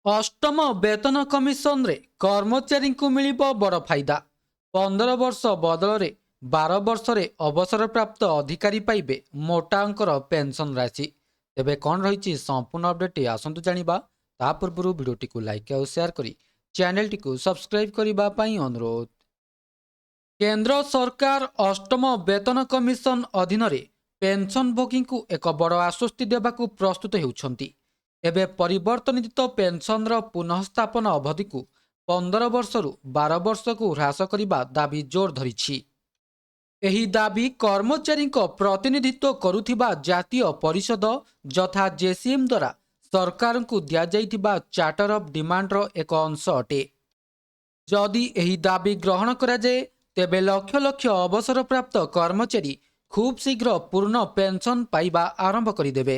अष्टम वेतन कमिशन रे कर्मचारी को मिलिबो बड़ फायदा। 15 वर्ष बदल रे 12 वर्ष रे अवसर प्राप्त अधिकारी पाइबे मोटा अंकर पेंशन राशि। तेबे कौन रही संपूर्ण अपडेट आसतु जानिबा। ता पूर्व वीडियोटी को लाइक और शेयर करी चैनल टी को सब्सक्राइब करबा पई अनुरोध। केंद्र सरकार अष्टम वेतन कमिशन अधीन रे पेंशन भोगी को एक बड़ आश्वस्ति देबाकू प्रस्तुत हेउछंती। एबे परिवर्तनित पेंशन पुनः स्थापन अवधि को 15 वर्षरु 12 वर्ष को ह्रास करने दाबी जोर धरी। एही दाबी कर्मचारी प्रतिनिधित्व करुथिबा जातीय परिषद जथा जेसीएम द्वारा सरकार को दिया जाइथिबा चार्टर ऑफ डिमांड रो एक अंश अटे। जदि एही दाबी ग्रहण करा जाए तेबे लक्ष लक्ष अवसर प्राप्त कर्मचारी खूब शीघ्र पूर्ण पेंशन पाइबा आरंभ करिदेबे।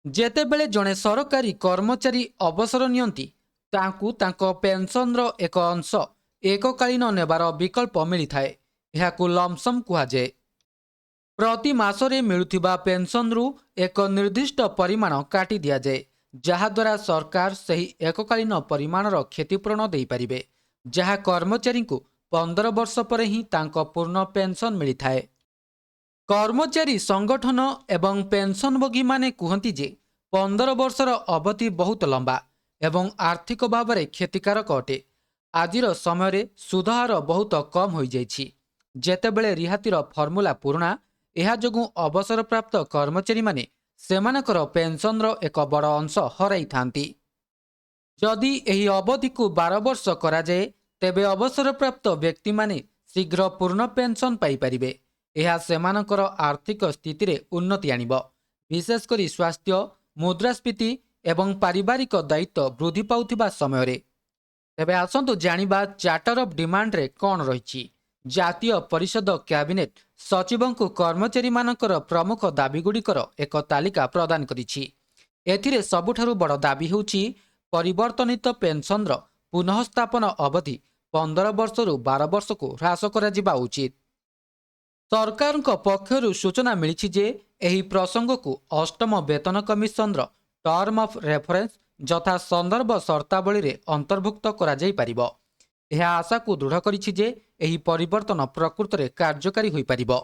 जेतेबेले जड़े सरकारी कर्मचारी अवसर नियंती तांकू तांको पेंशन रो एक अंश एककालीन नेबार विकल्प मिलिथाए। एहाकू लमसम कुहाजे। प्रति मासरे मिलुथिबा पेंशन रु एक निर्दिष्ट परिमाण काटी दिया जाए, जहाद्वारा सरकार सही एककालीन परिमाण रो क्षतिपूरण देई परिबे, जहा कर्मचारी को 15 वर्ष पर ही तांको पूर्ण पेंशन मिलिथाए। कर्मचारी संगठन एवं पेंशनभोगी माने कहती जे 15 वर्षर अवधि बहुत लंबा एवं आर्थिक भाव में क्षतिकारक अटे। आजिर समय सुधहार बहुत कम हो जाइछि। जेतेबेले रिहातिर फर्मुला पुराणा, एहा जोगु अवसर प्राप्त कर्मचारी माने सेमानकर पेंशन रो एक बड़ अंश हराई थांती। जदि एही अवधि को 12 वर्ष करा जाए तेबे अवसर प्राप्त व्यक्ति माने शीघ्र पूर्ण पेंशन पाई परिबे। यह सेमानकर आर्थिक स्थिति रे उन्नति आनिब, विशेषकर स्वास्थ्य मुद्रास्फीति एवं पारिवारिक दायित्व वृद्धि पाउथिबा समय रे। तेबे आसंतु जानिबा चार्टर ऑफ डिमांड रे कौन रही। जातीय परिषद कैबिनेट सचिवों को कर्मचारी मानकर प्रमुख दाबीगुड़िकर एक तालिका प्रदान करिछि। एथिरे सबुठारु बड़ दाबी होछि परिवर्तनित पेंशन रो पुनः स्थापन अवधि 15 वर्षरु 12 वर्ष को ह्रास करा जिबा उचित। सरकार पक्षरु सूचना मिली जे एही प्रसंग को अष्टम वेतन कमिशन रो टर्म ऑफ रेफरेंस जथा संदर्भ शर्तावली रे अंतर्भुक्त करा जाई परिबो। यह आशा को दृढ़ करिछि जे एही परिवर्तन प्रकृत रे कार्यकारी होई परिबो।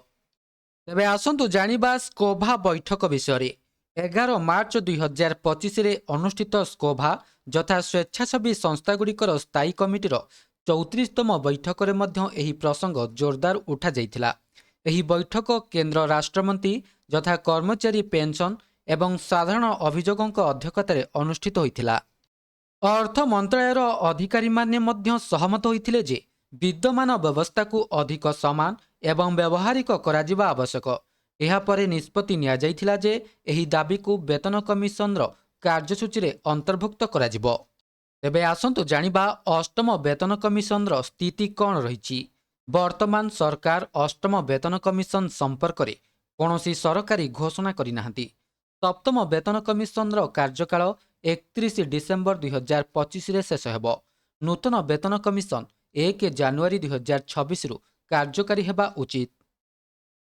तेबे आसंतु जानिबा स्कोभा बैठक विषय रे। 11 मार्च 2025 रे अनुष्ठित स्कोभा जथा स्वेच्छासेवी संस्थागुड़िकर स्थायी कमिटीर 34तम बैठक रे मध्य एही प्रसंग जोरदार उठा जाइथिला। एही बैठक केंद्र राष्ट्रमंत्री जथा कर्मचारी पेंशन एवं साधारण अभियोगों अध्यक्षतार अनुष्ठित होइथिला। अर्थ मंत्रालयर अधिकारी माने मध्य सहमत होइथिले जे विद्यमान व्यवस्था को अधिक समान एवं व्यवहारिक कराजिबा आवश्यक। एहा परे निष्पत्ति निया जाइथिला जे एही दाबी को वेतन कमिशन रो कार्यसूची रे अंतर्भुक्त कराजिबो। तेबे आसंतु जानिबा अष्टम वेतन कमिशन रो स्थिति कौन रही। वर्तमान सरकार अष्टम वेतन कमिशन संपर्क में कौनसी सरकारी घोषणा करिनाहांती। सप्तम वेतन कमिशन रो कार्यकाल 31 डिसेम्बर 2025 रे शेष हेबो। नूतन वेतन कमिशन 1 जनवरी 2026 रु कार्यकारी हेबा उचित।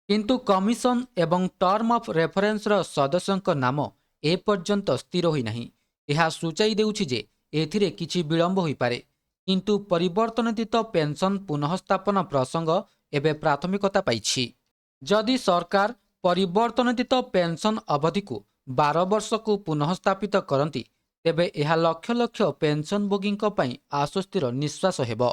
किंतु कमिशन एवं टर्म ऑफ रेफरेंस रो सदस्यंक नाम ए पर्यंत स्थिर होई नाही। एहा सूचाई देउछि जे एथिरे किछि विलंब होई पारे, किंतु परिवर्तनित पेंशन पुनः स्थापन प्रसंग एबे प्राथमिकता पाइछि। जदि सरकार परिवर्तनित पेंशन अवधि को 12 वर्ष को पुनः स्थापित करती तेबे यह लक्ष लक्ष पेंशन भोगी आश्वस्तिर निश्वास हेबो।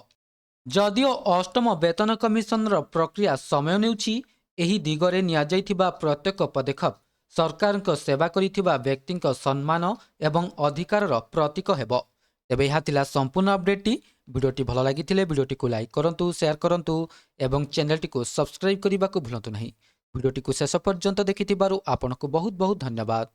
जदिओ अष्टम वेतन कमिशन रो प्रक्रिया समय नेउछि, एही दिगरे निया जाइथिबा प्रत्येक पदक्षेप सरकार सेवा करिथिबा व्यक्ति सम्मान एवं अधिकार रो प्रतीक हेबो। तेबे यह थिला संपूर्ण अपडेट। वीडियोटी भल लगी वीडियोटी को लाइक करंतु, शेयर करंतु एवं चैनल टी को सब्सक्राइब करने को भूलंतु नहीं। वीडियोटी को शेष पर्यंत देखिथिबारु आपनको बहुत बहुत धन्यवाद।